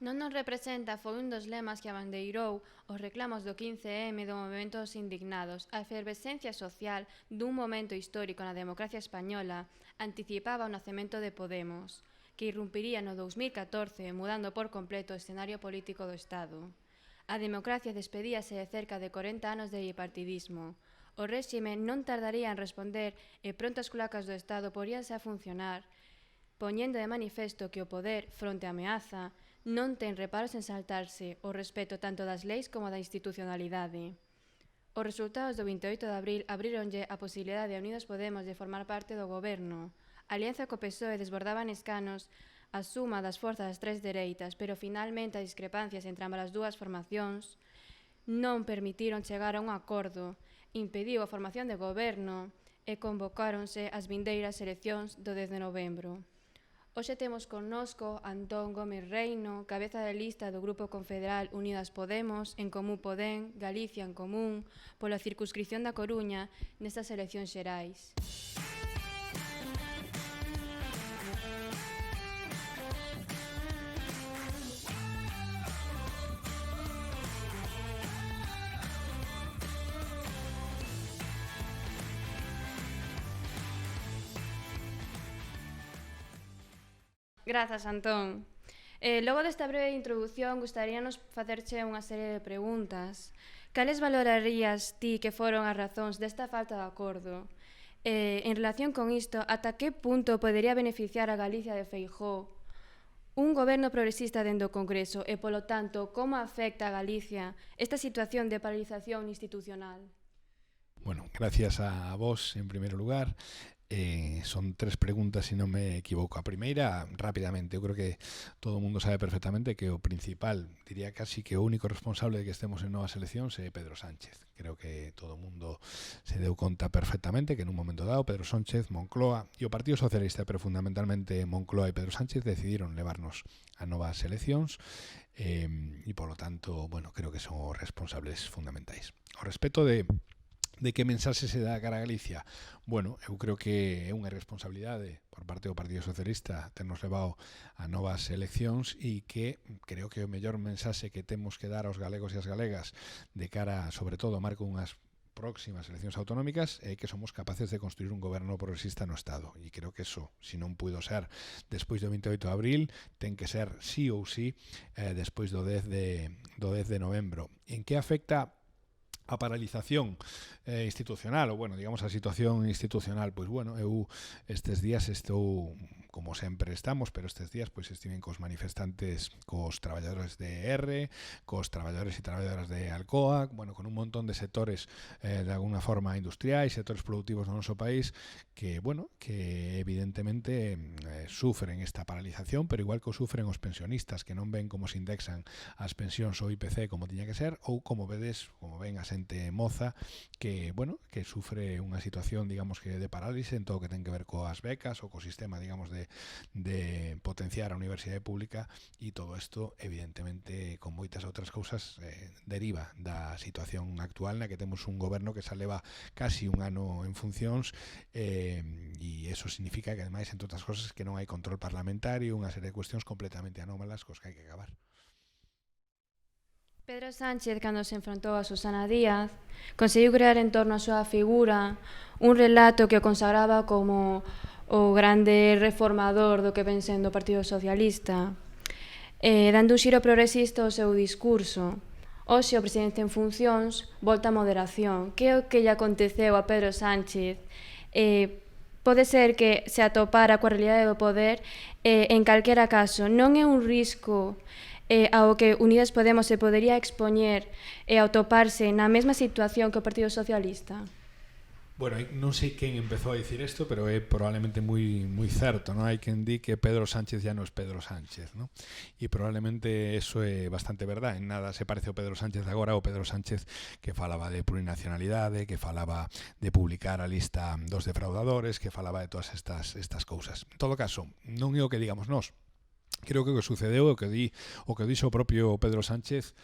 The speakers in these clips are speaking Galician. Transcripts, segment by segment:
Non nos representa foi un dos lemas que abandeirou os reclamos do 15M do movimento dos indignados. A efervescencia social dun momento histórico na democracia española anticipaba o nacemento de Podemos, que irrumpiría no 2014 mudando por completo o escenario político do Estado. A democracia despedíase de cerca de 40 anos de bipartidismo. O réxime non tardaría en responder e pronto as culacas do Estado poríanse a funcionar, poñendo de manifesto que o poder, fronte á ameaza, non ten reparos en saltarse o respeto tanto das leis como da institucionalidade. Os resultados do 28 de abril abríronlle a posibilidade a Unidos Podemos de formar parte do goberno. A alianza co PSOE desbordaba en escanos a suma das forzas das tres dereitas, pero finalmente as discrepancias entre ambas as dúas formacións non permitiron chegar a un acordo, impediu a formación de goberno e convocáronse as vindeiras eleccións do 10 de novembro. Hoxe temos connosco Antón Gómez Reino, cabeza de lista do Grupo Confederal Unidas Podemos, En Común Podem, Galicia en Común, pola circunscripción da Coruña nestas eleccións xerais. Grazas, Antón. Logo desta breve introdución, gustaríanos facerche unha serie de preguntas. Cales valorarías ti que foron as razóns desta falta de acordo? En relación con isto, ata que punto podería beneficiar a Galicia de Feijóo un goberno progresista dentro do Congreso e, polo tanto, como afecta a Galicia esta situación de paralización institucional? Bueno, gracias a vos, en primeiro lugar. Son tres preguntas, se non me equivoco. A primeira, rápidamente, eu creo que todo o mundo sabe perfectamente que o principal, diría casi que o único responsable de que estemos en novas eleccións é Pedro Sánchez. Creo que todo o mundo se deu conta perfectamente que en un momento dado Pedro Sánchez, Moncloa e o Partido Socialista, pero fundamentalmente Moncloa e Pedro Sánchez, decidiron levarnos a novas eleccións e, polo tanto, bueno, creo que son os responsables fundamentais. Ao respecto de que mensaxe se dá cara a Galicia? Bueno, eu creo que é unha responsabilidade por parte do Partido Socialista ternos levado a novas eleccións e que creo que o mellor mensaxe que temos que dar aos galegos e as galegas de cara, sobre todo, a marco unhas próximas eleccións autonómicas é que somos capaces de construir un goberno progresista no Estado. E creo que eso, se non puido ser despois do 28 de abril, ten que ser sí ou sí despois do 10 de novembro. En que afecta a paralización institucional, ou, bueno, digamos, a situación institucional? Pois, bueno, eu estes días estou, como sempre estamos, pero estes días pois estiven cos manifestantes, cos traballadores de R, cos traballadores e traballadoras de Alcoa, bueno, con un montón de sectores de alguna forma industriais, sectores productivos do noso país, que, bueno, que evidentemente sufren esta paralización, pero igual que o sufren os pensionistas, que non ven como se indexan as pensións ou IPC como tiña que ser, ou como vedes, como ven a xente moza, que, bueno, que sufre unha situación, digamos, que de parálise en todo o que ten que ver coas becas ou co sistema, digamos, de potenciar a universidade pública, e todo isto, evidentemente, con moitas outras cousas, deriva da situación actual na que temos un goberno que xa leva casi un ano en funcións, e eso significa que, ademais, entre outras cosas, que non hai control parlamentario, unha serie de cuestións completamente anómalas cos que hai que acabar. Pedro Sánchez, cando se enfrontou a Susana Díaz, conseguiu crear en torno a súa figura un relato que o consagraba como o grande reformador do que ven sendo o Partido Socialista, dando un xiro progresista ao seu discurso. Hoxe o presidente en funcións volta a moderación. Que é o que lle aconteceu a Pedro Sánchez? Pode ser que se atopara coa realidade do poder, en calquera caso, non é un risco ao que Unidas Podemos se podería expoñer e ao toparse na mesma situación que o Partido Socialista? Bueno, non sei quen empezou a dicir isto, pero é probablemente moi certo, non? Hai quen di que Pedro Sánchez ya non é Pedro Sánchez, non? E probablemente eso é bastante verdad. En nada se parece ao Pedro Sánchez agora, o Pedro Sánchez que falaba de plurinacionalidade, que falaba de publicar a lista dos defraudadores, que falaba de todas estas cousas. En todo caso, non é o que digamos nós. Creo que o que sucedeu é o que dixo o propio Pedro Sánchez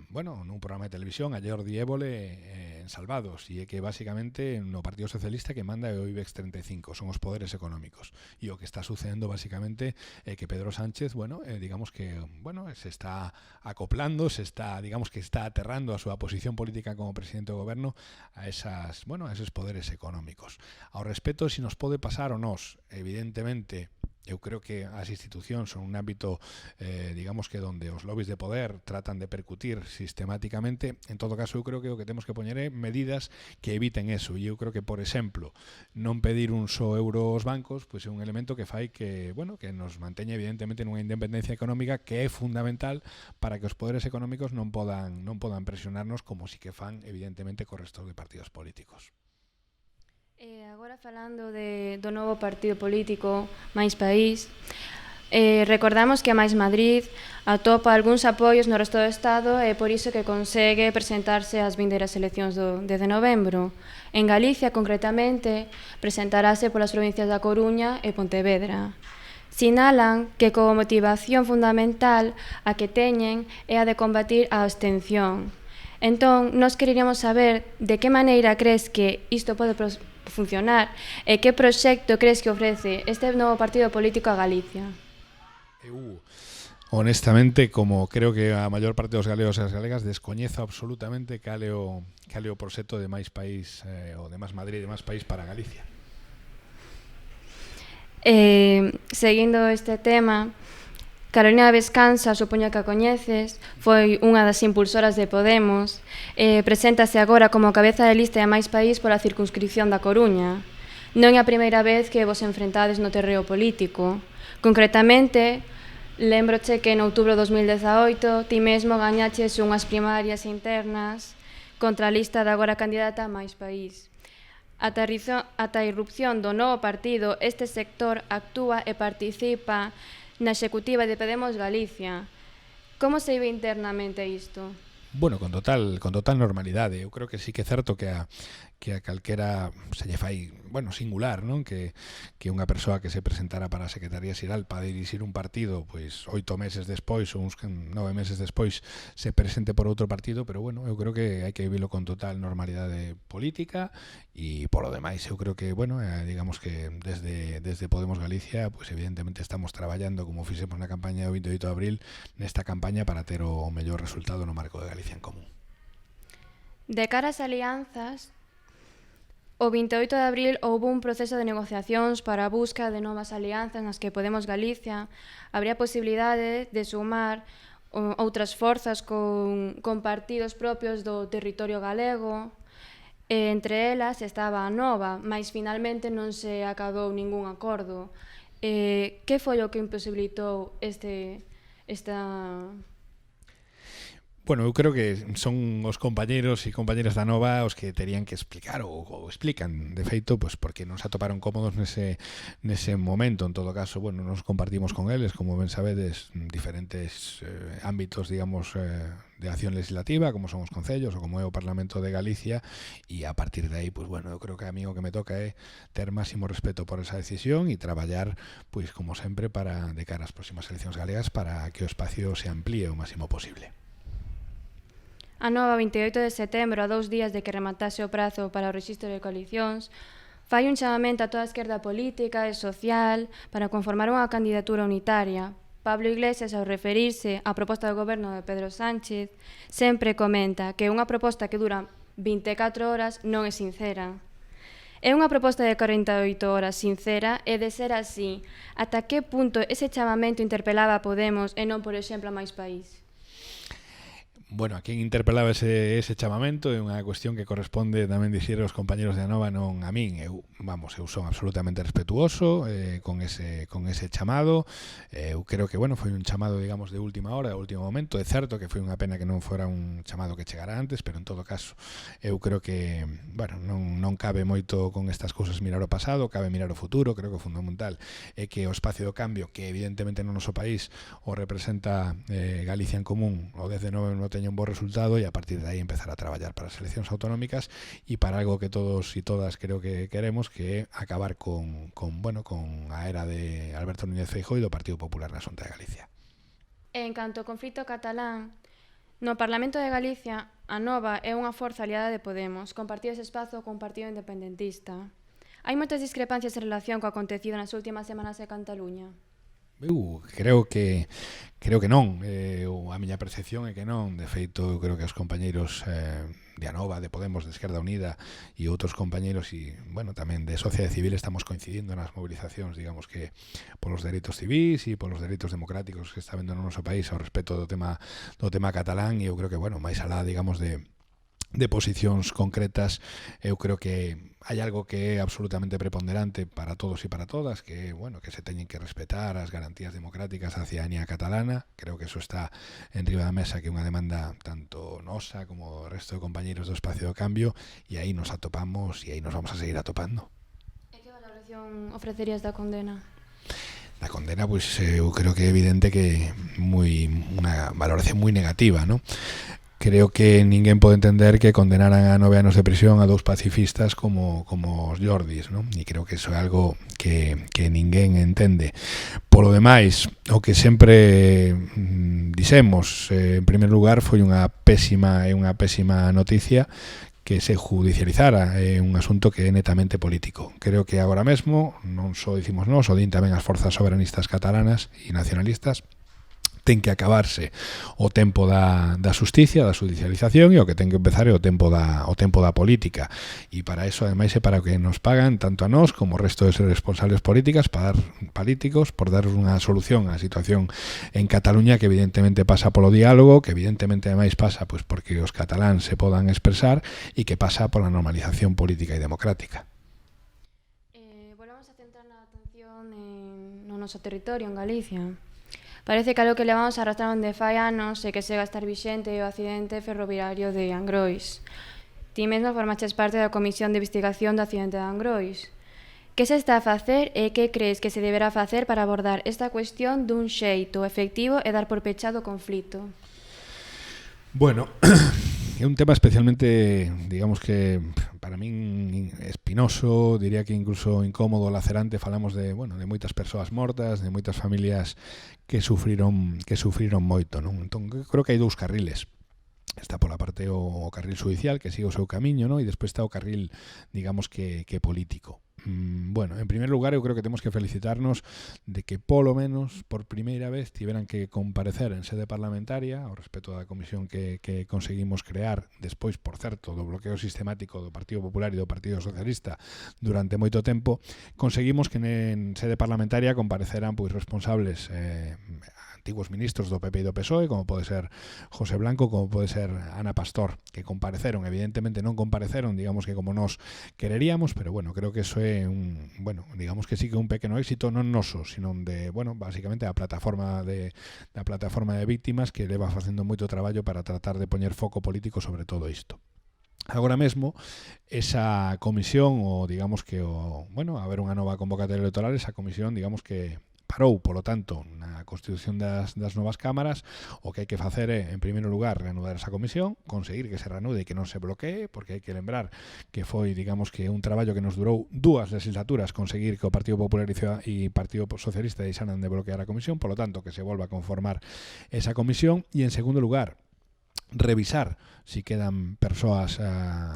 bueno, nun programa de televisión a Jordi Évole en Salvados, e é que basicamente no Partido Socialista que manda é o IBEX 35, son os poderes económicos, e o que está sucedendo basicamente é que Pedro Sánchez, bueno, digamos que, bueno, se está acoplando, se está, digamos que está aterrando a súa posición política como presidente do goberno a esas, bueno, a esos poderes económicos. Ao respecto, se nos pode pasar ou nos, evidentemente, eu creo que as institucións son un ámbito, digamos que donde os lobbies de poder tratan de percutir sistemáticamente. En todo caso, eu creo que o que temos que poñer é medidas que eviten eso. E eu creo que, por exemplo, non pedir un só euro aos bancos, pois é un elemento que fai que, bueno, que nos manteña evidentemente nunha independencia económica que é fundamental para que os poderes económicos non podan presionarnos como si que fan evidentemente co resto de partidos políticos. Agora falando do novo partido político Máis País, recordamos que a Máis Madrid atopa algúns apoios no resto do Estado e por iso que consegue presentarse ás vindeiras eleccións do 10 de novembro. En Galicia, concretamente, presentarase polas provincias da Coruña e Pontevedra. Sinalan que como motivación fundamental a que teñen é a de combatir a abstención. Entón, nós queríamos saber de que maneira crees que isto pode funcionar e que proxecto crees que ofrece este novo partido político a Galicia? Eu, honestamente, como creo que a maior parte dos galegos e as galegas, descoñezo absolutamente cal é o proxecto de Máis País ou de Más Madrid, de Más País para Galicia. Seguindo este tema, Carolina Vescansa, supoño que a coñeces, foi unha das impulsoras de Podemos, preséntase agora como cabeza de lista de Máis País pola circunscripción da Coruña. Non é a primeira vez que vos enfrentades no terreo político. Concretamente, lembroche que en outubro de 2018 ti mesmo gañaches unhas primarias internas contra a lista da agora candidata a Máis País. Ata a irrupción do novo partido, este sector actúa e participa na executiva de Podemos Galicia. Como se vive internamente isto? Bueno, con total normalidade. Eu creo que sí que é certo que a calquera se lle fai, bueno, singular, non? Que unha persoa que se presentara para a Secretaría Xeral para dirixir un partido, pois 8 meses despois ou uns 9 meses despois se presente por outro partido, pero bueno, eu creo que hai que vivilo con total normalidade política e polo demais, eu creo que, bueno, digamos que desde Podemos Galicia, pois evidentemente estamos traballando como fixemos na campaña do 28 de abril, nesta campaña para ter o mellor resultado no marco de Galicia en Común. De cara ás alianzas, o 28 de abril houve un proceso de negociacións para a busca de novas alianzas nas que Podemos Galicia habría posibilidade de sumar outras forzas con partidos propios do territorio galego. Entre elas estaba a Nova, mas finalmente non se acabou ningún acordo. Que foi o que imposibilitou esta... Bueno, eu creo que son os compañeros e compañeras da Nova os que terían que explicar ou explican, de feito, pues porque non se atoparon cómodos nese momento. En todo caso, bueno, nos compartimos con eles, como ben sabedes, diferentes ámbitos, digamos, de acción legislativa, como son os concellos ou como é o Parlamento de Galicia, e a partir de aí, pues bueno, eu creo que a mí o que me toca é ter máximo respeto por esa decisión e traballar, pues como sempre, para de cara ás próximas eleccións galegas para que o espacio se amplíe o máximo posible. A Nova, 28 de setembro, a 2 días de que rematase o prazo para o rexistro de coalicións, fai un chamamento a toda a esquerda política e social para conformar unha candidatura unitaria. Pablo Iglesias, ao referirse á proposta do goberno de Pedro Sánchez, sempre comenta que unha proposta que dura 24 horas non é sincera. É unha proposta de 48 horas sincera e, de ser así, ata que punto ese chamamento interpelaba a Podemos e non, por exemplo, a Máis País? Bueno, a quen interpelaba ese chamamento é unha cuestión que corresponde tamén dicir aos compañeros de Anova, non a min. Eu son absolutamente respetuoso con ese chamado. Eu creo que, bueno, foi un chamado, digamos, de última hora, de último momento. É certo que foi unha pena que non fora un chamado que chegara antes, pero en todo caso, eu creo que, bueno, non cabe moito con estas cousas mirar o pasado, cabe mirar o futuro. Creo que o fundamental é que o espacio do cambio, que evidentemente no noso país o representa Galicia en Común, o desde Nova no teña un bo resultado, e a partir de aí empezar a traballar para as eleccións autonómicas e para algo que todos e todas creo que queremos, que é acabar con a era de Alberto Núñez Feijóo e do Partido Popular na Xunta de Galicia. En canto ao conflito catalán, No Parlamento de Galicia, a Nova é unha forza aliada de Podemos, compartía ese espazo con un partido independentista. Hai moitas discrepancias en relación co acontecido nas últimas semanas de Cataluña. Creo que non. A miña percepción é que non. De feito, eu creo que os compañeiros de Anova, de Podemos, de Esquerda Unida e outros compañeiros e, bueno, tamén de sociedade civil estamos coincidindo nas movilizacións, digamos que polos dereitos civis e polos dereitos democráticos que está vendo no noso país ao respecto do tema catalán, e eu creo que, bueno, máis alá, digamos, de posicións concretas, eu creo que hai algo que é absolutamente preponderante para todos e para todas, que bueno, que se teñen que respetar as garantías democráticas da cidadanía catalana. Creo que eso está en riba da mesa, que é unha demanda tanto nosa como o resto de compañeiros do Espacio do Cambio, e aí nos atopamos e aí nos vamos a seguir atopando. E que valoración ofrecerías da condena? Da condena, pois eu creo que é evidente que unha valoración moi negativa, ¿no? Creo que ninguén pode entender que condenaran a 9 anos de prisión a dous pacifistas como os Jordis, ¿no? E creo que iso é algo que ninguén entende. Polo demais, o que sempre dixemos, en primer lugar, foi unha pésima noticia que se judicializara, é un asunto que é netamente político. Creo que agora mesmo, non só dicimos nós, o din tamén as forzas soberanistas catalanas e nacionalistas, ten que acabarse o tempo da xusticia, da judicialización, e o que ten que empezar é o tempo da política. E para eso, ademais, é para o que nos pagan tanto a nós como o resto de responsables políticos por dar unha solución á situación en Cataluña, que evidentemente pasa polo diálogo, que evidentemente ademais pasa pois porque os cataláns se podan expresar e que pasa pola normalización política e democrática. Volvamos a centrar na atención no noso territorio, en Galicia. Parece que algo que levamos arrastrando de fai anos e que segue a estar vixente é o accidente ferroviario de Angrois. Ti mesmo formaches parte da Comisión de Investigación do accidente de Angrois. Que se está a facer e que crees que se deberá facer para abordar esta cuestión dun xeito efectivo e dar por pechado o conflito? Bueno, é un tema especialmente, digamos que para min espinoso, diría que incluso incómodo, lacerante. Falamos de moitas persoas mortas, de moitas familias que sufriron moito, non? Entón, creo que hai dous carriles. Está pola parte o carril judicial, que sigue o seu camiño, non? E despois está o carril, digamos que político. Bueno, en primer lugar, eu creo que temos que felicitarnos de que polo menos por primeira vez tiveran que comparecer en sede parlamentaria ao respecto da comisión que conseguimos crear despois, por certo, do bloqueo sistemático do Partido Popular e do Partido Socialista durante moito tempo. Conseguimos que en sede parlamentaria compareceran pois responsables antigos ministros do PP e do PSOE, como pode ser José Blanco, como pode ser Ana Pastor, que compareceron. Evidentemente non compareceron, digamos que como nós quereríamos, pero bueno, creo que eso é digamos que sí que un pequeno éxito non noso, sino de, básicamente a plataforma de víctimas, que leva facendo moito traballo para tratar de poñer foco político sobre todo isto. Agora mesmo, esa comisión, o digamos que a haber unha nova convocatoria electoral, esa comisión, digamos que parou, polo tanto, na constitución das novas cámaras. O que hai que facer é, en primeiro lugar, reanudar esa comisión, conseguir que se reanude e que non se bloquee, porque hai que lembrar que foi, digamos que un traballo que nos durou 2 legislaturas conseguir que o Partido Popular e Partido Socialista deixaran de bloquear a comisión. Polo tanto, que se volva a conformar esa comisión. E, en segundo lugar, revisar si quedan persoas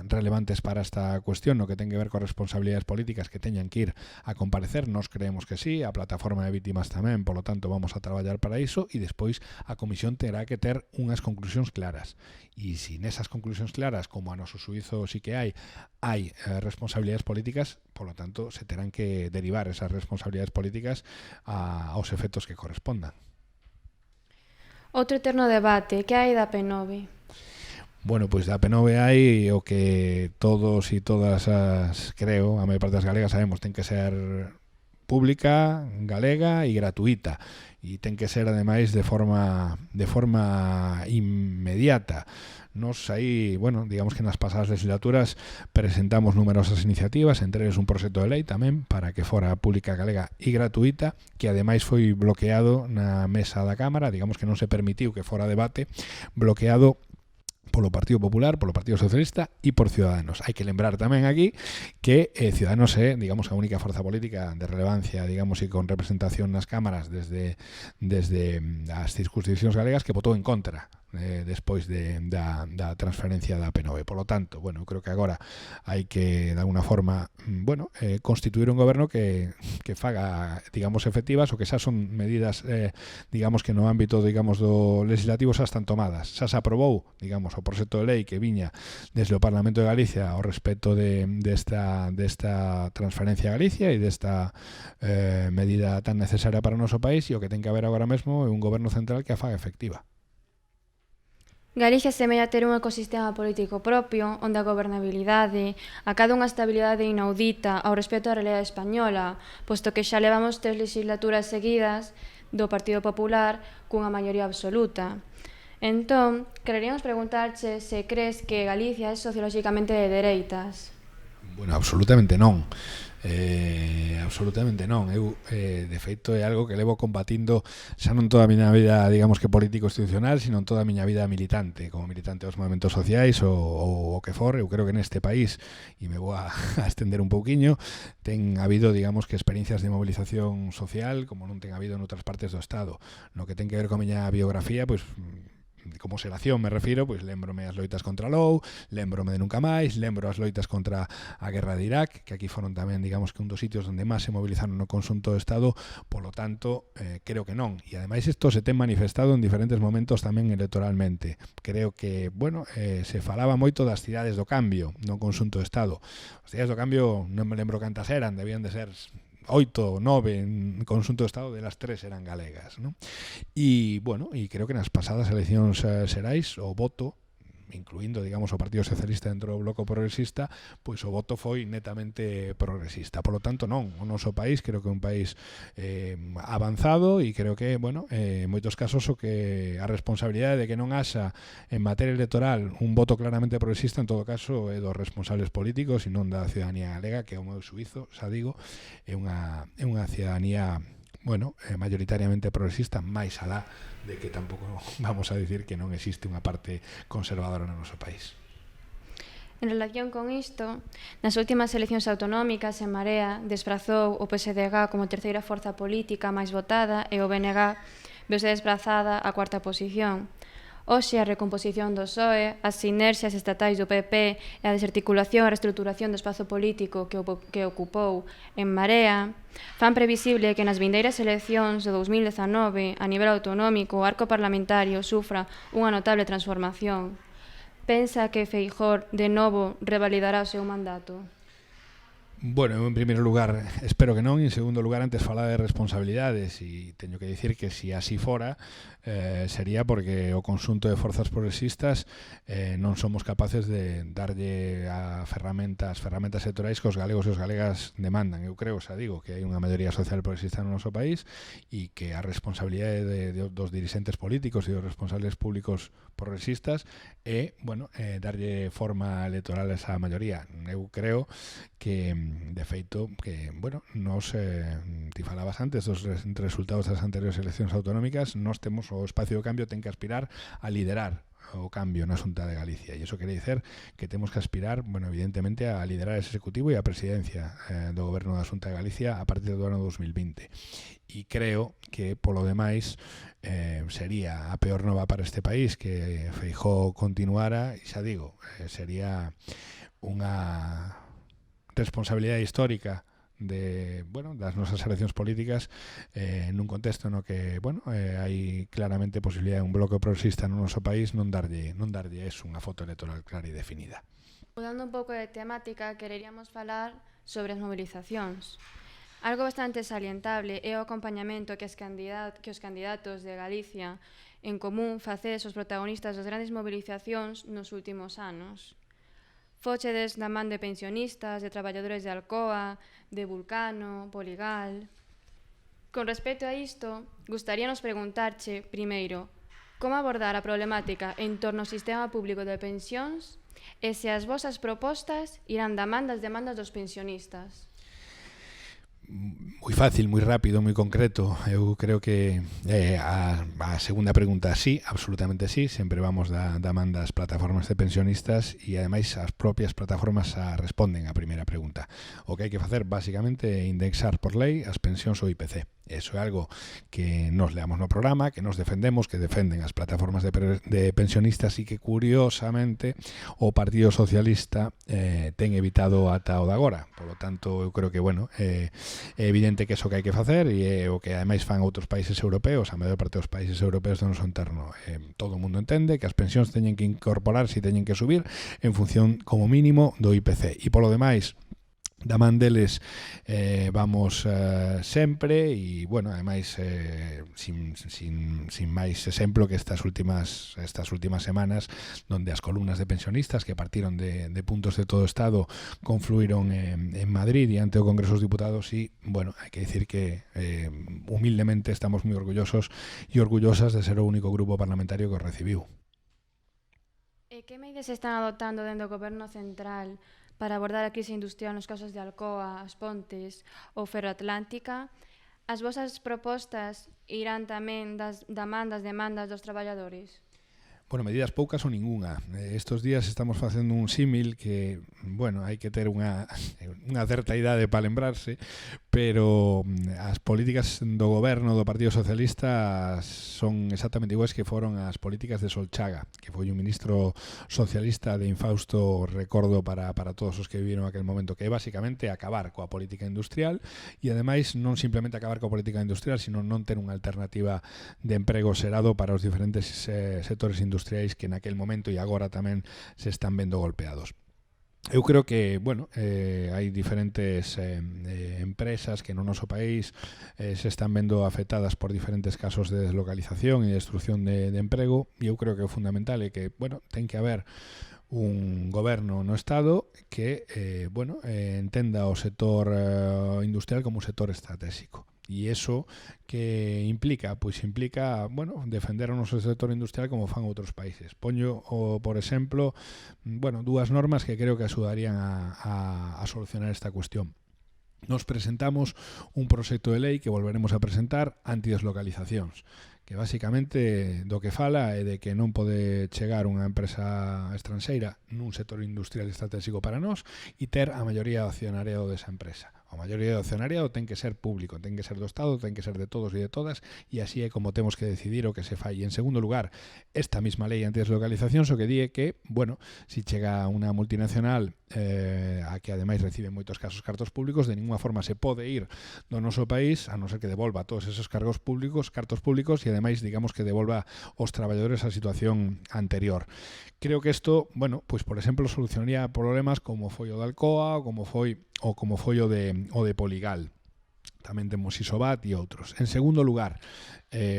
relevantes para esta cuestión, no que ten que ver con responsabilidades políticas, que teñan que ir a comparecer. Nos creemos que sí, a plataforma de vítimas tamén, polo tanto vamos a traballar para iso, e despois a comisión terá que ter unhas conclusións claras. E se nesas conclusións claras, como a noso suizo sí que hai responsabilidades políticas, polo tanto se terán que derivar esas responsabilidades políticas aos efectos que correspondan. Outro eterno debate, que hai da P9? Bueno, pois da P9 hai o que todos e todas creo, a maior parte das galegas sabemos, ten que ser pública, galega e gratuita, e ten que ser ademais de forma inmediata. Nos aí, digamos que nas pasadas legislaturas presentamos numerosas iniciativas, entre eles un proxecto de lei tamén para que fora pública, galega e gratuita, que ademais foi bloqueado na mesa da Cámara. Digamos que non se permitiu que fora debate, bloqueado polo Partido Popular, polo Partido Socialista e por Ciudadanos. Hai que lembrar tamén aquí que Ciudadanos é, digamos, a única forza política de relevancia, digamos, e con representación nas cámaras desde as circunscripcións galegas, que votou en contra despois da transferencia da P9. Polo tanto, bueno, creo que agora hai que, de alguna forma, constituir un goberno que faga, digamos, efectivas, o que xa son medidas, digamos, que no ámbito, digamos, do legislativo xa están tomadas. Xa se aprobou, digamos, o proxecto de lei que viña desde o Parlamento de Galicia ao respecto desta transferencia a Galicia e desta medida tan necesaria para o noso país, e o que ten que haber agora mesmo é un goberno central que a faga efectiva. Galicia semella ter un ecosistema político propio, onde a gobernabilidade acada unha estabilidade inaudita ao respecto á realidade española, posto que xa levamos 3 legislaturas seguidas do Partido Popular cunha maioría absoluta. Entón, quereríamos preguntarche se crees que Galicia é sociolóxicamente de dereitas. Bueno, absolutamente non. Absolutamente non. Eu, de feito, é algo que levo combatindo xa non toda a miña vida, digamos, que político-institucional, sino toda a miña vida militante, como militante dos movimentos sociais ou o que for. Eu creo que neste país, e me vou a estender un pouquiño, ten habido, digamos, que experiencias de movilización social como non ten habido en outras partes do Estado. No que ten que ver con a miña biografía, pois, como xeración me refiro, pois lembrome as loitas contra Lou, lembrome de Nunca Máis, lembro as loitas contra a guerra de Irak, que aquí foron tamén, digamos, que un dos sitios onde máis se movilizaron no conxunto do Estado. Polo tanto, creo que non. E ademais isto se ten manifestado en diferentes momentos tamén electoralmente. Creo que, se falaba moito das cidades do cambio no conxunto do Estado. As cidades do cambio non me lembro cantas eran, debían de ser 8 ou 9 en conxunto do Estado, de las 3 eran galegas, ¿no? E, creo que nas pasadas eleccións xerais o voto, incluindo, digamos, o Partido Socialista dentro do bloco progresista, pois o voto foi netamente progresista. Por lo tanto, non, o noso país creo que é un país avanzado, e creo que, en moitos casos o que a responsabilidade de que non haxa en materia electoral un voto claramente progresista, en todo caso, é dos responsables políticos e non da ciudadanía galega, que ao meu suizo, xa digo, é unha ciudadanía mayoritariamente progresista, máis alá de que tampouco vamos a dicir que non existe unha parte conservadora no noso país. En relación con isto, nas últimas eleccións autonómicas, En Marea desprazou o PSDG como terceira forza política máis votada e o BNG veuse desprazada á cuarta posición. Hoxe, a recomposición do PSOE, as sinerxias estatais do PP e a desarticulación e reestruturación do espazo político que ocupou En Marea fan previsible que nas vindeiras eleccións de 2019, a nivel autonómico, o arco parlamentario sufra unha notable transformación. Pensa que Feijóo de novo revalidará o seu mandato? Bueno, en primeiro lugar, espero que non. En segundo lugar, antes falaba de responsabilidades, e teño que dicir que se así fora, sería porque o conxunto de forzas progresistas non somos capaces de darlle a ferramentas electorais que os galegos e os galegas demandan. Eu creo, xa digo, que hai unha maioría social progresista no noso país, e que a responsabilidade dos dirixentes políticos e dos responsables públicos progresistas é, darlle forma electoral a esa maioría. Eu creo que, de feito, que, nos, ti falabas antes dos resultados das anteriores eleccións autonómicas, nos temos o espacio de cambio ten que aspirar a liderar o cambio na Xunta de Galicia, e iso quere dicer que temos que aspirar, evidentemente, a liderar ese executivo e a presidencia do goberno da Xunta de Galicia a partir do ano 2020. E creo que, polo demais, sería a peor nova para este país que Feijóo continuara, e xa digo, sería unha responsabilidade histórica das nosas eleccións políticas nun contexto no que hai claramente posibilidade de un bloque progresista no noso país non darlle unha foto electoral clara e definida. Mudando un pouco de temática, quereríamos falar sobre as movilizacións. Algo bastante salientable é o acompañamento que os candidatos de Galicia en común facedes os protagonistas das grandes movilizacións nos últimos anos. Fóchedes na man de pensionistas, de traballadores de Alcoa, de Vulcano, Poligal. Con respecto a isto, gustaríanos preguntarche, primeiro, como abordar a problemática en torno ao sistema público de pensións e se as vosas propostas irán da man das demandas dos pensionistas. Moi fácil, moi rápido, moi concreto. Eu creo que a segunda pregunta sí, absolutamente sí. Sempre vamos da man das plataformas de pensionistas, e ademais as propias plataformas responden á primeira pregunta. O que hai que facer basicamente é indexar por lei as pensións ao IPC. Eso é algo que nos leamos no programa, que nos defendemos, que defenden as plataformas de pensionistas e que curiosamente o Partido Socialista ten evitado ata o de agora. Por lo tanto, eu creo que, bueno, é evidente que eso que hai que facer e é o que ademais fan outros países europeos, a maior parte dos países europeos do noso entorno. Todo o mundo entende que as pensións teñen que incorporarse e teñen que subir en función, como mínimo, do IPC. E polo demais, da man deles vamos sempre e, bueno, ademais sin máis exemplo que estas últimas semanas donde as columnas de pensionistas que partiron de puntos de todo o Estado confluíron en Madrid diante do Congreso dos Diputados e, bueno, hai que decir que humildemente estamos moi orgullosos e orgullosas de ser o único grupo parlamentario que o recibiu. E que medidas se están adoptando dentro do Goberno Central para abordar a crise industrial nos casos de Alcoa, As Pontes ou Ferroatlántica? As vosas propostas irán tamén das demandas dos traballadores? Bueno, medidas poucas ou ningunha. Estos días estamos facendo un símil que, bueno, hai que ter unha certa idade para lembrarse, pero as políticas do goberno do Partido Socialista son exactamente iguais que foron as políticas de Solchaga, que foi un ministro socialista de infausto recordo para todos os que viviron aquel momento, que é basicamente acabar coa política industrial e ademais non simplemente acabar coa política industrial, sino non ter unha alternativa de emprego xerado para os diferentes sectores industriais que naquel momento e agora tamén se están vendo golpeados. Eu creo que, bueno, hai diferentes empresas que no noso país se están vendo afectadas por diferentes casos de deslocalización e destrucción de emprego e eu creo que o fundamental é que, bueno, ten que haber un goberno no Estado que, bueno, entenda o sector industrial como un sector estratégico. E iso que implica? Pois implica, bueno, defender o noso sector industrial como fan outros países. Poño, por exemplo, bueno, dúas normas que creo que axudarían a solucionar esta cuestión. Nos presentamos un proxecto de lei que volveremos a presentar antideslocalizacións, que basicamente do que fala é de que non pode chegar unha empresa estranxeira nun sector industrial estratégico para nós e ter a maioría do accionariado desa empresa. A maioría do accionariado ten que ser público, ten que ser do Estado, ten que ser de todos e de todas e así é como temos que decidir o que se fai. E en segundo lugar, esta mesma lei antideslocalización o que di é que, bueno, si chega unha multinacional a que ademais recibe moitos casos cartos públicos, de ninguna forma se pode ir do noso país a non ser que devolva todos esos cartos públicos e ademais digamos que devolva aos traballadores a situación anterior. Creo que isto, bueno, pois por exemplo solucionaría problemas como foi o de Alcoa ou como foi o de Poligal. Tamén temos Isobat e outros. En segundo lugar,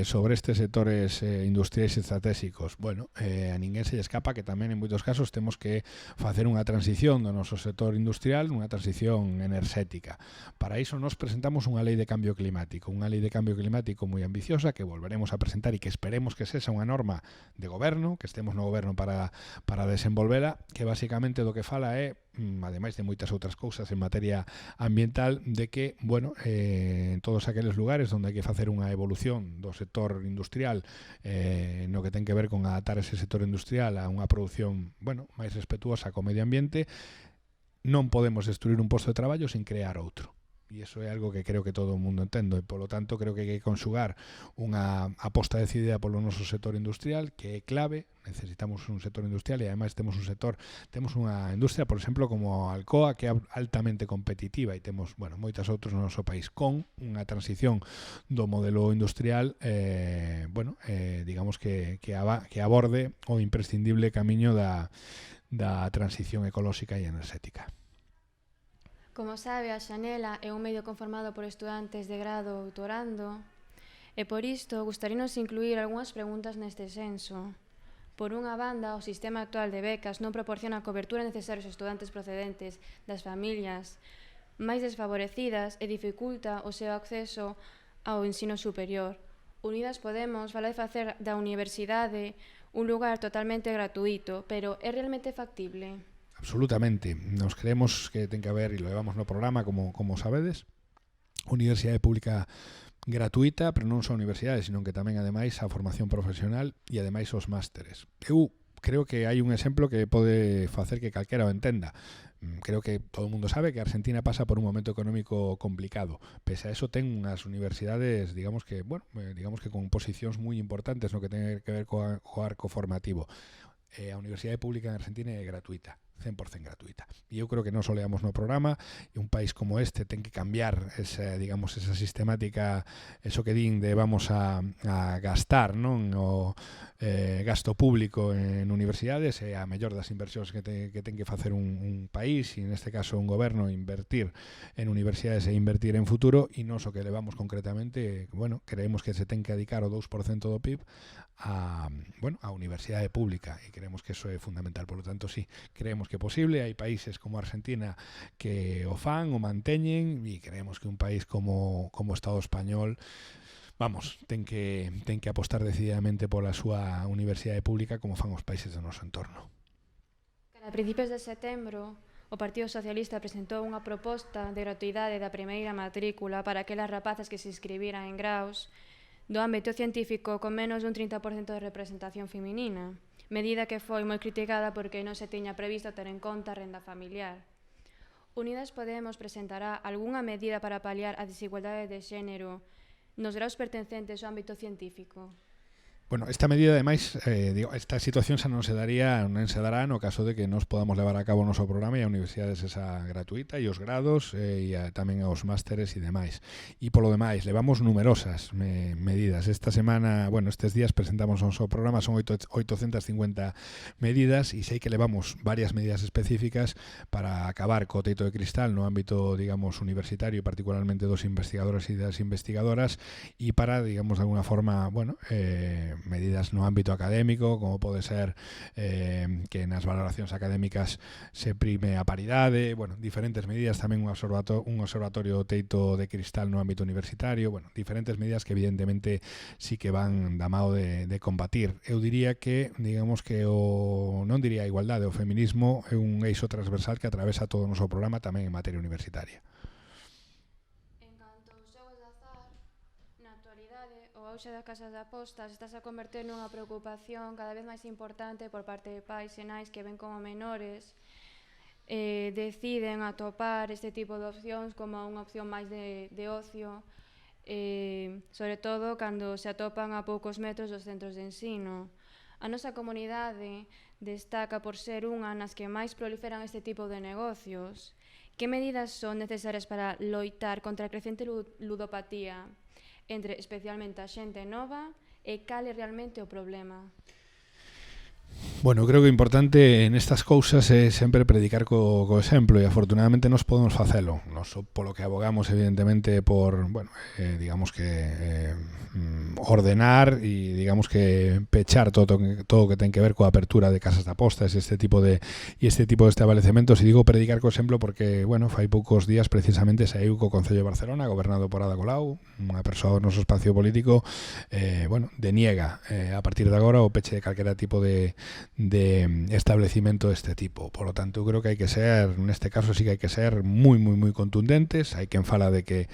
sobre estes sectores industriais estratégicos, bueno, a ninguén se lle escapa que tamén en moitos casos temos que facer unha transición do noso sector industrial, unha transición enerxética. Para iso nos presentamos unha lei de cambio climático moi ambiciosa que volveremos a presentar e que esperemos que sexa unha norma de goberno, que estemos no goberno para desenvolvela, que basicamente do que fala é, ademais de moitas outras cousas en materia ambiental, de que, bueno, en todos aqueles lugares onde hai que facer unha evolución do sector industrial no que ten que ver con adaptar ese sector industrial a unha produción, bueno, máis respetuosa co medio ambiente, non podemos destruir un posto de traballo sin crear outro. E iso é algo que creo que todo o mundo entendo e, polo tanto, creo que hai que conxugar unha aposta decidida polo noso sector industrial que é clave. Necesitamos un sector industrial e ademais temos unha industria, por exemplo, como Alcoa, que é altamente competitiva e temos, bueno, moitas outros no noso país con unha transición do modelo industrial, bueno, digamos que aborde o imprescindible camiño da transición ecolóxica e enerxética. Como sabe, a Xanela é un medio conformado por estudantes de grado ou doutorando e por isto gustaríanos incluir algunhas preguntas neste senso. Por unha banda, o sistema actual de becas non proporciona a cobertura necesaria aos estudantes procedentes das familias máis desfavorecidas e dificulta o seu acceso ao ensino superior. Unidas Podemos fala de facer da universidade un lugar totalmente gratuito, pero é realmente factible? Absolutamente. Nos creemos que ten que haber, e lo levamos no programa, como sabedes, universidade pública gratuita, pero non só universidades, sino que tamén, ademais, a formación profesional e, ademais, os másteres. Eu creo que hai un exemplo que pode facer que calquera o entenda. Creo que todo o mundo sabe que Argentina pasa por un momento económico complicado. Pese a eso, ten unhas universidades, digamos que con posicións moi importantes no que ten que ver co arco formativo. A Universidade Pública en Argentina é gratuita, 100% gratuita. E eu creo que non soleamos no programa, e un país como este ten que cambiar esa sistemática, eso que din de vamos a gastar, non, o gasto público en universidades, é a mellor das inversións que ten que facer un país, e neste caso un goberno, invertir en universidades e invertir en futuro, e non o que levamos concretamente, creemos que se ten que dedicar o 2% do PIB a universidade pública, e creemos que eso é fundamental. Por lo tanto, sí, creemos que é posible. Hai países como Argentina que o fan, o manteñen, e creemos que un país como o Estado español ten que apostar decididamente pola súa universidade pública como fan os países do noso entorno. A principios de setembro, o Partido Socialista presentou unha proposta de gratuidade da primeira matrícula para aquelas rapazas que se inscribiran en graus do ámbito científico con menos dun 30% de representación feminina, medida que foi moi criticada porque non se tiña previsto ter en conta a renda familiar. Unidas Podemos presentará algunha medida para paliar a desigualdade de xénero nos graus pertencentes ao ámbito científico? Bueno, esta medida, ademais, esta situación xa non se dará no caso de que nos podamos levar a cabo o noso programa e a universidades esa gratuita e os grados e tamén aos másteres e demais. E polo demais, levamos numerosas medidas. Esta semana, estes días presentamos o noso programa, son 850 medidas, e sei que levamos varias medidas específicas para acabar co teito de cristal no ámbito, digamos, universitario, particularmente dos investigadores e das investigadoras, e para, digamos, de alguna forma, medidas no ámbito académico, como pode ser que nas valoracións académicas se prime a paridade, diferentes medidas, tamén un observatorio teito de cristal no ámbito universitario, diferentes medidas que evidentemente sí que van da mao de combatir. Eu diría que, digamos que non diría a igualdade, o feminismo é un eixo transversal que atravesa todo o noso programa tamén en materia universitaria. O auxe das casas de apostas estás a converter nunha preocupación cada vez máis importante por parte de pais e nais que ven como menores deciden atopar este tipo de opcións como unha opción máis de ocio, sobre todo cando se atopan a poucos metros dos centros de ensino. A nosa comunidade destaca por ser unha nas que máis proliferan este tipo de negocios. Que medidas son necesarias para loitar contra a crecente ludopatía entre especialmente a xente nova, e cal é realmente o problema? Bueno, creo que o importante nestas cousas é sempre predicar co exemplo, e afortunadamente nos podemos facelo. Nos polo que abogamos, evidentemente, por, digamos que ordenar e, digamos que pechar todo o que ten que ver coa apertura de casas de apostas e este tipo de establecementos. E digo predicar co exemplo porque, fai poucos días precisamente saiu co Concello de Barcelona, gobernado por Ada Colau, unha persoa do noso espacio político, deniega a partir de agora o peche de calquera tipo de establecimento deste tipo. Por lo tanto, eu creo que hai que ser, neste caso sí que hai que ser moi contundentes. Hai quen fala de que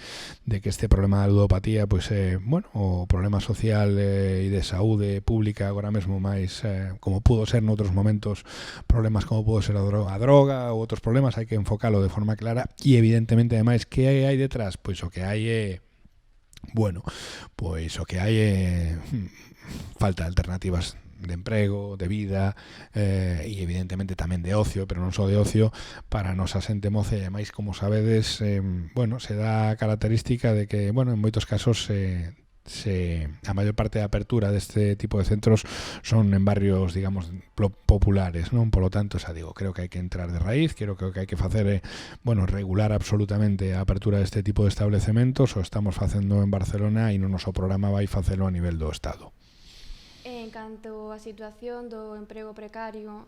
este problema da ludopatía o problema social e de saúde pública agora mesmo máis como pudo ser noutros momentos problemas como pudo ser a droga ou outros problemas, hai que enfocalo de forma clara. E evidentemente, ademais, que hai detrás? Pois o que hai é falta de alternativas de emprego, de vida e evidentemente tamén de ocio, pero non só de ocio para a nosa xente moza. E ademais, como sabedes, se dá a característica de que, en moitos casos a maior parte da apertura deste tipo de centros son en barrios, digamos, populares, non? Por lo tanto, creo que hai que entrar de raíz, creo que hai que facer é, regular absolutamente a apertura deste tipo de establecementos. O estamos facendo en Barcelona e no noso programa vai facelo a nivel do Estado. En canto á situación do emprego precario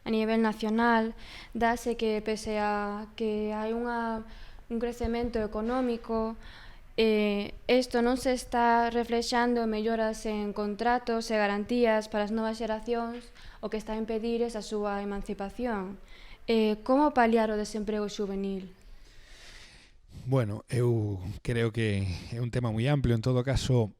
a nivel nacional, dáse que pese a que hai un crecemento económico, isto non se está reflexando en melloras en contratos e garantías para as novas xeracións, o que está a impedir esa súa emancipación. Como paliar o desemprego xuvenil? Eu creo que é un tema moi amplio. En todo caso,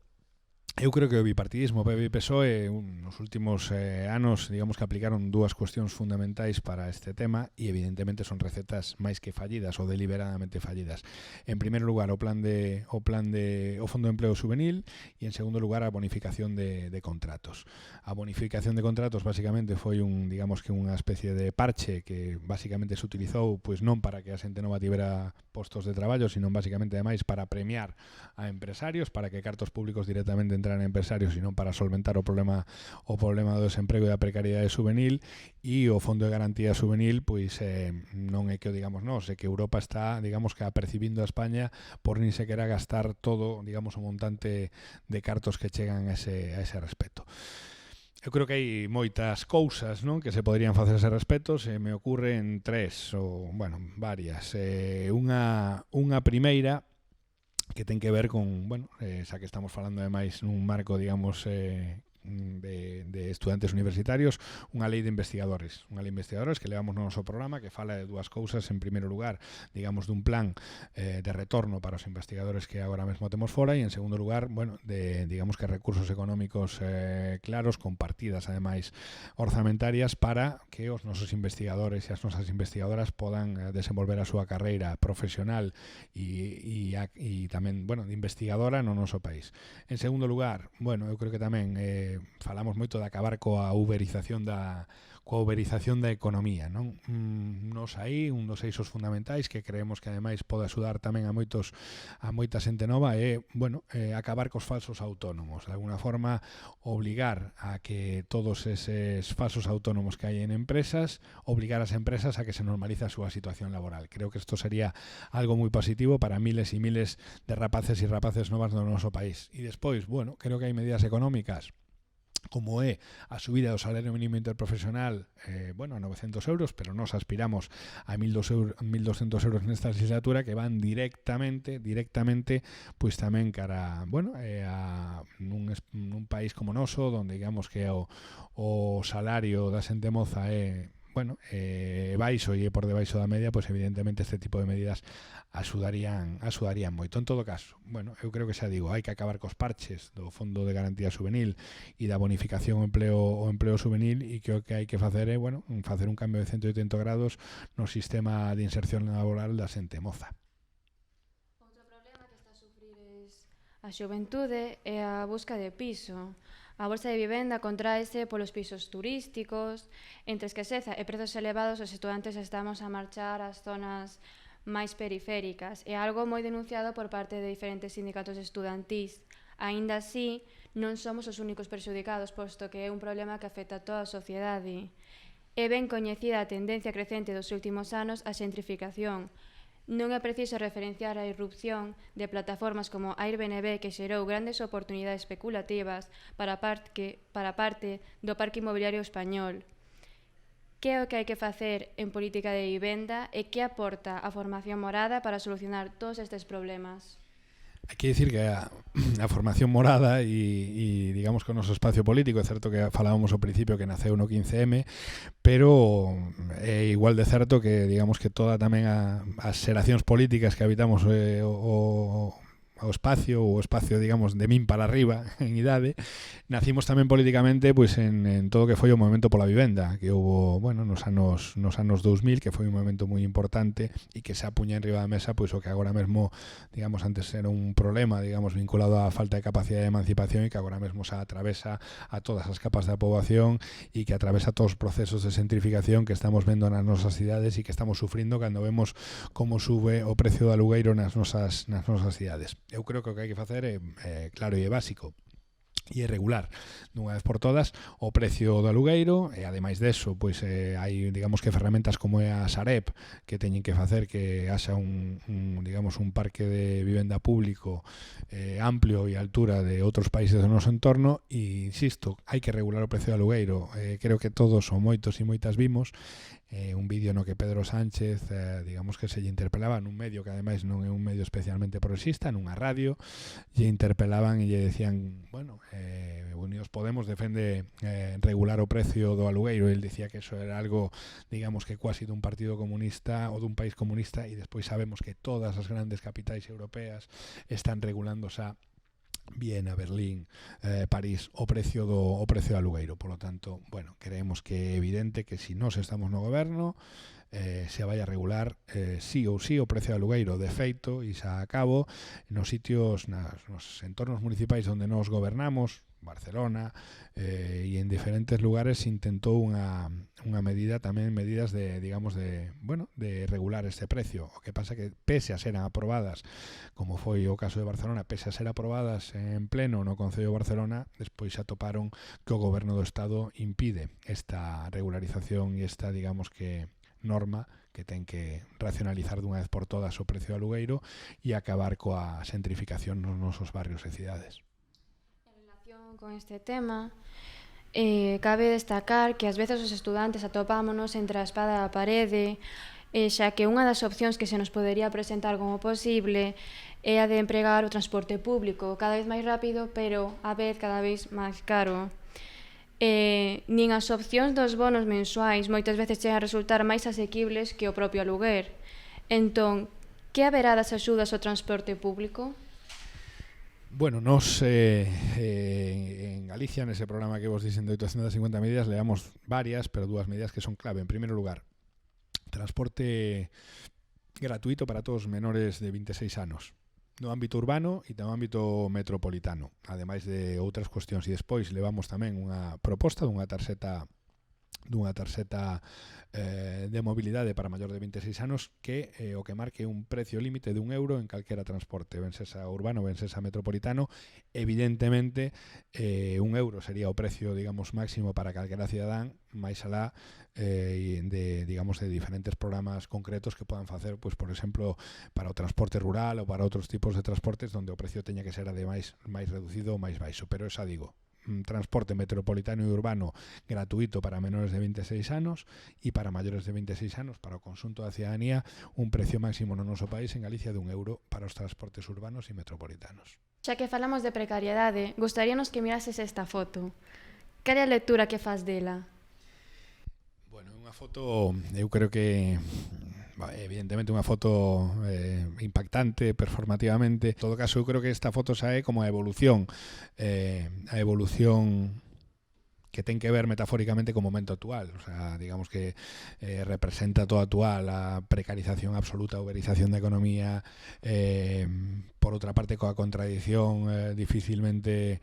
Eu creo que o bipartidismo PP e PSOE nos últimos anos, digamos que aplicaron dúas cuestións fundamentais para este tema e evidentemente son recetas máis que fallidas ou deliberadamente fallidas. En primeiro lugar, o Fondo de Empleo Juvenil e en segundo lugar a bonificación de contratos. A bonificación de contratos basicamente foi digamos que unha especie de parche que basicamente se utilizou pois non para que a xente nova tivera postos de traballo, sino basicamente ademais para premiar a empresarios, para que cartos públicos directamente entraran a empresarios, sino para solventar o problema do desemprego e da precariedade juvenil. E o Fondo de Garantía Juvenil pois non é que o digamos nós, é que Europa está, digamos que apercibindo a España por nin sequera gastar todo, digamos, o montante de cartos que chegan a ese respecto. Eu creo que hai moitas cousas, non, que se poderían facer a ese respecto. Se me ocurren tres, ou, bueno, varias. Unha primeira que ten que ver con, bueno, xa que estamos falando ademais nun marco, digamos, de estudantes universitarios, unha lei de investigadores que levamos no noso programa, que fala de dúas cousas. En primeiro lugar, digamos, dun plan de retorno para os investigadores que agora mesmo temos fora, e en segundo lugar, bueno, de, digamos, que recursos económicos claros, con partidas ademais orzamentarias, para que os nosos investigadores e as nosas investigadoras podan desenvolver a súa carreira profesional e tamén, bueno, de investigadora no noso país. En segundo lugar, bueno, eu creo que tamén falamos moito de acabar coa uberización da economía, non? Nos aí, un dos eixos fundamentais que creemos que ademais pode axudar tamén a moita xente nova é, bueno, acabar cos falsos autónomos, de alguna forma obligar a que todos eses falsos autónomos que hai en empresas, obligar as empresas a que se normalice a súa situación laboral. Creo que isto sería algo moi positivo para miles e miles de rapaces e rapaces novas do noso país. E despois, bueno, creo que hai medidas económicas como é a subida do salario mínimo interprofesional, bueno, a 900 euros, pero nos aspiramos a 1.200 euros nesta legislatura, que van directamente, pois tamén cara, bueno, a nun país como noso, donde digamos que o salario da xente moza é, bueno, baixo e por debaixo da media, pois evidentemente este tipo de medidas axudarían moito. En todo caso, bueno, eu creo que xa digo, hai que acabar cos parches do Fondo de Garantía Juvenil e da bonificación ao empleo juvenil, e que o que hai que facer é, bueno, facer un cambio de 180 grados no sistema de inserción laboral da xente moza. Outro problema que está a sufrir a xuventude é a busca de piso. A bolsa de vivenda contraese polos pisos turísticos, entre esqueceza e prezos elevados, os estudantes estamos a marchar ás zonas máis periféricas. É algo moi denunciado por parte de diferentes sindicatos estudantís. Aínda así, non somos os únicos perxudicados, posto que é un problema que afecta a toda a sociedade. É ben coñecida a tendencia crecente dos últimos anos á xentrificación. Non é preciso referenciar a irrupción de plataformas como Airbnb, que xerou grandes oportunidades especulativas para parte do parque inmobiliario español. Que é o que hai que facer en política de vivenda e que aporta a formación morada para solucionar todos estes problemas? Hai que dicir que a formación morada e digamos que o noso espacio político, é certo que falábamos ao principio que naceu no 15M, pero é igual de certo que digamos que toda tamén as xeracións políticas que habitamos o espacio, digamos, de min para arriba en idade, nacimos tamén políticamente pois en todo o que foi o movimento pola vivenda, que houve, bueno, nos anos 2000, que foi un movimento moi importante e que se apuña en riba da mesa pois o que agora mesmo, digamos, antes era un problema, digamos, vinculado á falta de capacidade de emancipación, e que agora mesmo se atravesa a todas as capas da poboación e que atravesa todos os procesos de xentrificación que estamos vendo nas nosas cidades e que estamos sufrindo cando vemos como sube o precio do alugueiro nas nosas cidades. Eu creo que o que hai que facer é claro e é básico, e é regular dunha vez por todas o precio do alugueiro, e ademais deso pois hai, digamos, que ferramentas como é a Sareb que teñen que facer que haxa un parque de vivenda público amplio e a altura de outros países do noso entorno. E insisto, hai que regular o precio do alugueiro. Creo que todos ou moitos e moitas vimos un vídeo no que Pedro Sánchez digamos que se lle interpelaba nun medio que ademais non é un medio especialmente progresista, nunha radio, lle interpelaban e lle decían, bueno, Unidos Podemos defende regular o precio do alugueiro, e el dicía que eso era algo, digamos, que cuasi dun partido comunista ou dun país comunista, e despois sabemos que todas as grandes capitais europeas están regulando xa Viena, Berlín, París, o precio do alugueiro. Por lo tanto, bueno, creemos que é evidente que se nós estamos no goberno, se vai a regular sí ou sí o precio de alugueiro. De feito, e xa a cabo, nos sitios, nos entornos municipais onde nos gobernamos, Barcelona, e en diferentes lugares intentou unha medida, tamén medidas de, digamos, de regular este precio. O que pasa que, pese a ser aprobadas, como foi o caso de Barcelona, pese a ser aprobadas en pleno no Concello de Barcelona, despois xa toparon que o Goberno do Estado impide esta regularización e esta, digamos que, norma que ten que racionalizar dunha vez por todas o precio do alugueiro e acabar coa centrificación nos nosos barrios e cidades. En relación con este tema, cabe destacar que ás veces os estudantes atopámonos entre a espada e a parede, xa que unha das opcións que se nos podería presentar como posible é a de empregar o transporte público, cada vez máis rápido, pero a vez cada vez máis caro. Nin as opcións dos bonos mensuais moitas veces chegan a resultar máis asequibles que o propio aluguer. Entón, que haberá das axudas ao transporte público? Bueno, nos en Galicia, nese programa que vos dicen de 850 medidas, leamos varias, pero dúas medidas que son clave. En primeiro lugar, transporte gratuito para todos os menores de 26 anos, no ámbito urbano e no ámbito metropolitano, ademais de outras cuestións. E despois levamos tamén unha proposta dunha tarxeta de mobilidade para maior de 26 anos que o que marque un precio límite de €1 en calquera transporte, ben sesa urbano, ben sesa metropolitano. Evidentemente, €1 sería o precio, digamos, máximo para calquera cidadán, máis alá de, digamos, de diferentes programas concretos que podan facer, pues, por exemplo, para o transporte rural ou para outros tipos de transportes onde o precio teña que ser ademais máis reducido ou máis baixo. Pero xa digo, transporte metropolitano e urbano gratuito para menores de 26 anos e para maiores de 26 anos para o conxunto da cidadanía, un precio máximo no noso país en Galicia de €1 para os transportes urbanos e metropolitanos. Xa que falamos de precariedade, gustaríanos que mirases esta foto. Cal é a lectura que fas dela? Bueno, unha foto, eu creo que evidentemente unha foto impactante performativamente. En todo caso, eu creo que esta foto xa é como a evolución que ten que ver metafóricamente co momento actual. O sea, digamos que representa todo actual, a precarización absoluta, a uberización da economía, por outra parte coa contradición difícilmente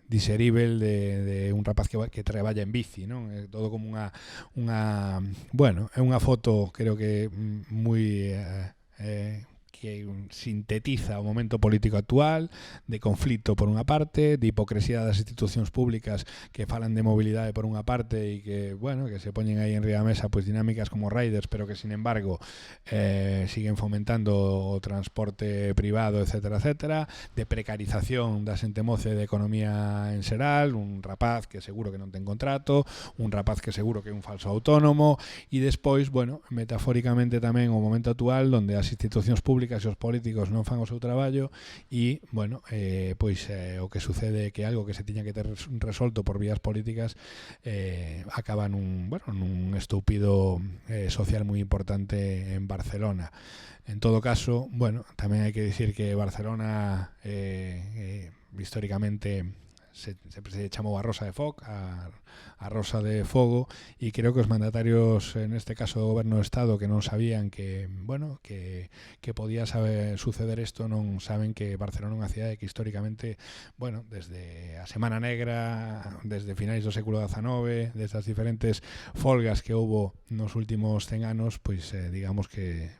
diserível de un rapaz que traballa en bici, non? É todo como unha bueno, é unha foto, creo que moi que sintetiza o momento político actual, de conflito por unha parte, de hipocresía das institucións públicas que falan de mobilidade por unha parte e que, bueno, que se poñen aí en riba da mesa pues dinámicas como riders, pero que sin embargo siguen fomentando o transporte privado, etcétera, etcétera, de precarización da xente moce de economía en xeral, un rapaz que seguro que non ten contrato, un rapaz que seguro que é un falso autónomo, e despois, bueno, metafóricamente tamén o momento actual onde as institucións públicas e os políticos non fan o seu traballo e, bueno, pois o que sucede é que algo que se tiña que ter resolto por vías políticas acaba nun estúpido social moi importante en Barcelona. En todo caso, bueno, tamén hai que dicir que Barcelona históricamente sempre se chamou a Rosa de Foc, a Rosa de Fogo, e creo que os mandatarios, en este caso do Goberno do Estado, que non sabían que, bueno, que podía suceder isto, non saben que Barcelona é unha cidade que históricamente, bueno, desde a Semana Negra, desde finais do século XIX, desde as diferentes folgas que houbo nos últimos 100 anos, pois digamos que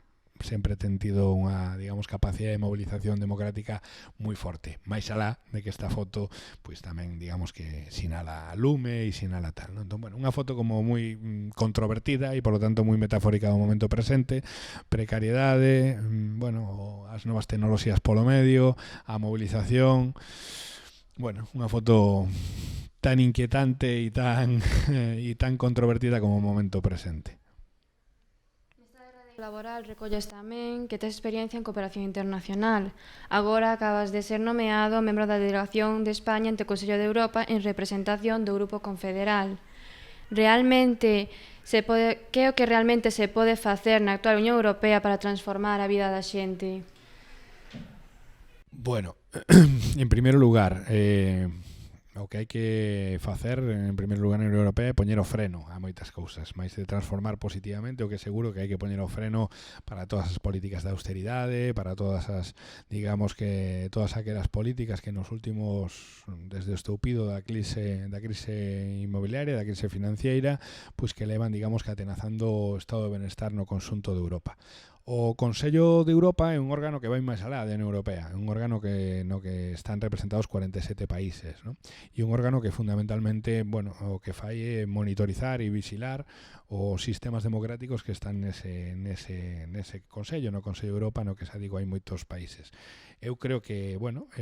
sempre ten tido unha, digamos, capacidade de movilización democrática moi forte. Mais alá de que esta foto, pois tamén, digamos, que sinala lume e sinala tal, non? Entón, bueno, unha foto como moi controvertida e, por lo tanto, moi metafórica do momento presente, precariedade, bueno, as novas tecnoloxías polo medio, a movilización, bueno, unha foto tan inquietante e tan controvertida como o momento presente. Laboral recolles tamén que tes experiencia en cooperación internacional. Agora acabas de ser nomeado membro da delegación de España ante o Consello de Europa en representación do Grupo Confederal. Realmente que é o que realmente se pode facer na actual Unión Europea para transformar a vida da xente? Bueno, En primeiro lugar, o que hai que facer en primeiro lugar na Unión Europea é poñer o freno a moitas cousas, máis de transformar positivamente, o que seguro que hai que poñer o freno para todas as políticas de austeridade, para todas as, digamos que todas aquelas políticas que nos últimos, desde o estoupido da crise inmobiliaria, da crise financiera, pois que levan, digamos, que atenazando o estado de benestar no conxunto de Europa. O Consello de Europa é un órgano que vai máis alá da Unión Europea, é un órgano no que están representados 47 países, ¿no? E un órgano que fundamentalmente, bueno, o que fai é monitorizar e vigilar os sistemas democráticos que están nese Consello, no Consello de Europa, no que xa digo hai moitos países. Eu creo que, bueno,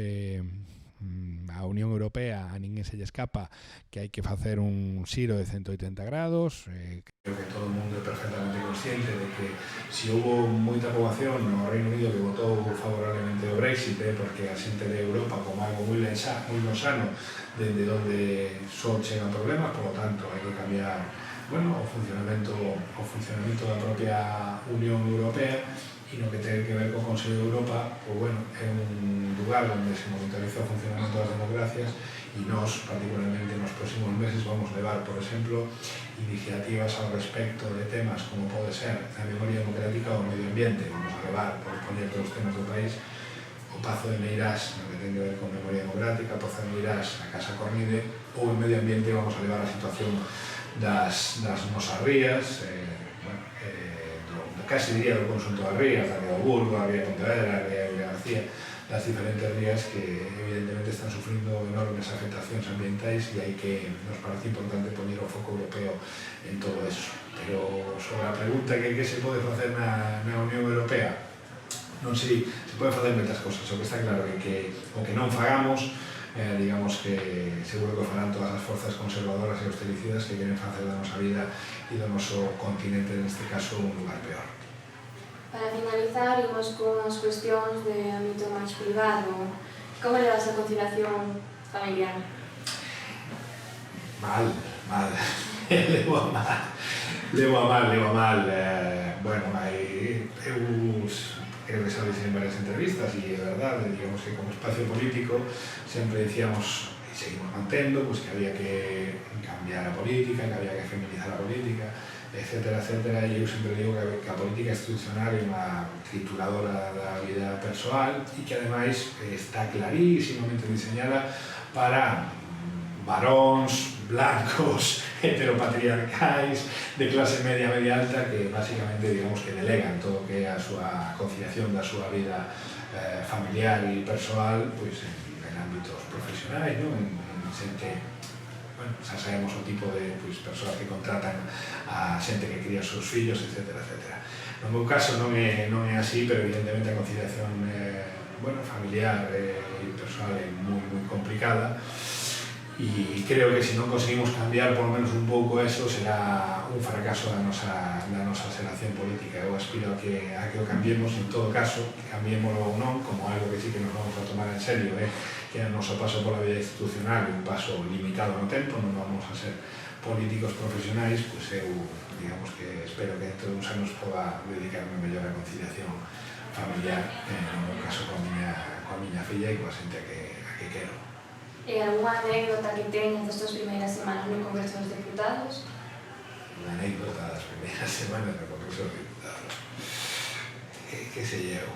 a Unión Europea a ninguén se lle escapa que hai que facer un xiro de 180 grados. Creo que todo o mundo é perfectamente consciente de que se houve moita poboación no Reino Unido que votou favorablemente o Brexit, porque a xente de Europa como algo moi lozano dende onde só chegan problemas, por lo tanto hai que cambiar, bueno, o funcionamento da propia Unión Europea. E no que ten que ver co Consello de Europa, pues bueno, é un lugar onde se monitoriza o funcionamento das democracias e nós, particularmente nos próximos meses, vamos levar, por exemplo, iniciativas ao respecto de temas como pode ser a memoria democrática ou o medio ambiente. Vamos a levar, por poñer todos os temas do país, o Pazo de Meirás, no que ten que ver con memoria democrática, Pozo de Meirás, a Casa Cornide, ou en medio ambiente vamos a levar a situación das nosas rías, casi diría do conxunto das rías, a ría do Burgo, a ría de Pontevedra, a ría de García, das diferentes rías que evidentemente están sufrindo enormes afectacións ambientais e hai que, nos parece importante poñer o foco europeo en todo eso. Pero sobre a pregunta que se pode facer na Unión Europea, non sei, se pode facer moitas cosas, o que está claro é que o que non fagamos, digamos que seguro que farán todas as forzas conservadoras e austericidas que queren facer da nosa vida e do noso continente, neste caso, un lugar peor. Para finalizar, imos con as cuestións de ámbito máis privado. Como levas a conciliación familiar? Mal. Levo a mal. Bueno, eu creo que sabes en varias entrevistas e é verdade, digamos que como espacio político sempre decíamos e seguimos mantendo pues, que había que cambiar a política, que había que feminizar a política, etcétera, e eu sempre digo que a política institucional é unha trituradora da vida persoal e que ademais está clarísimamente diseñada para varóns blancos, heteropatriarcais, de clase media alta, que basicamente digamos que delegan todo o que é a súa conciliación da súa vida familiar e persoal pues, en ámbitos profesionais, ¿no? en xente. Bueno, xa sabemos o tipo de persoas que contratan a xente que cría os seus fillos, etcétera. No meu caso non é así, pero evidentemente a conciliación familiar e persoal é moi complicada e creo que se non conseguimos cambiar por lo menos un pouco eso será un fracaso da nosa xeración política. Eu aspiro a que o cambiemos, en todo caso, cambiémolo ou non, como algo que sí que nos vamos a tomar en serio, que é o noso paso pola vida institucional, un paso limitado no tempo, non vamos a ser políticos profesionais, pois eu, digamos que espero que dentro de uns anos poda dedicarme mellor á conciliación familiar, no meu caso coa miña filla e coa xente a que quero. E algunha anécdota que teñas destas primeiras semanas no Congreso dos Deputados? Unha anécdota das primeiras semanas no Congreso dos Deputados. Que sei eu?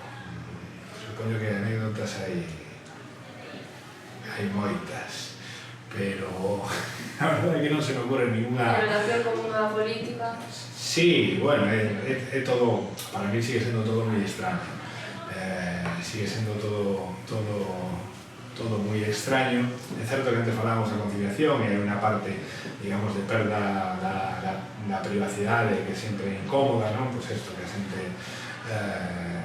Supoño que anécdotas hai moitas, pero a verdade é que non se me ocurre ninguna... En relación con unha política? Sí, bueno, é todo, para mí sigue sendo todo moi extraño. Sigue sendo todo moi extraño. É certo que antes falábamos da conciliación e hai unha parte, digamos, de perda da privacidade que é sempre incómoda, non? Pois isto, que a xente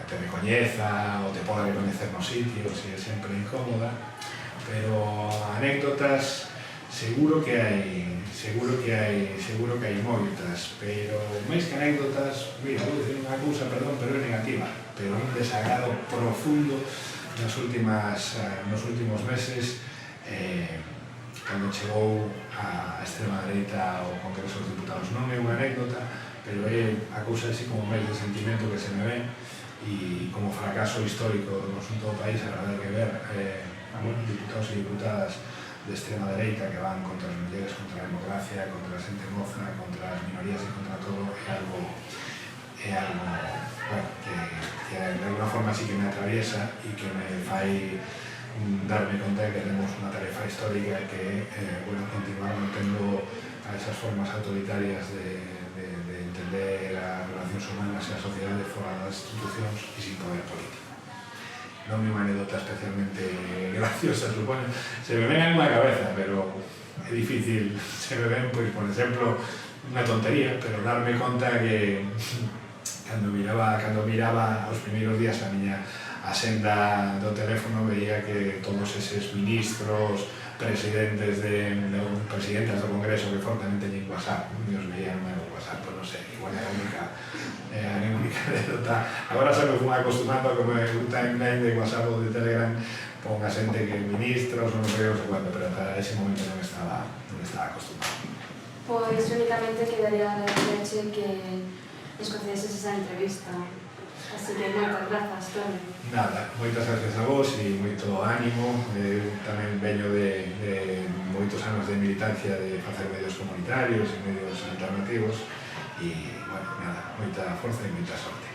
te recoñeza ou te poda recoñecer nos sitios e é sempre incómoda. Pero anécdotas seguro que hai moitas, pero máis que anécdotas, mira, vou dicir unha cousa, perdón, pero é negativa, pero un desagrado profundo nos últimos meses cando chegou a extrema dereita ao Congreso dos Deputados. Non é unha anécdota, pero é a cousa así como máis de sentimento que se me ven, e como fracaso histórico do noso país, a verdade que ver diputados e diputadas de extrema dereita que van contra as mulleres, contra a democracia, contra a xente moza, contra as minorías e contra todo, é algo bueno, que de alguna forma sí que me atraviesa e que me fai darme conta de que tenemos unha tarefa histórica que bueno, continuar mantendo a esas formas autoritarias de entender as relacións humanas e a sociedade fora das institucións e sin poder político. Non é unha anedota especialmente graciosa, supone. Se me ven en unha cabeza, pero é difícil. Se me ven, pois, por exemplo, unha tontería, pero darme conta que cando miraba os primeiros días a miña asenda do teléfono veía que todos eses ministros, presidentas do Congreso que fortemente teñen WhatsApp, os veían no meu WhatsApp, non sei, igual é a única anécdota. Agora xa me fui acostumando a como un timeline de WhatsApp ou de Telegram pon a xente que ministros, non sei cuánto, pero ata ese momento non estaba acostumado. Pois únicamente quedaría agradecerche que nos concedeses esa entrevista. Así que moitas grazas, Toni. Nada, moitas gracias a vos e moito ánimo. Eu tamén veño de moitos anos de militancia de facer medios comunitarios e medios alternativos e, bueno, nada, moita forza e moita sorte.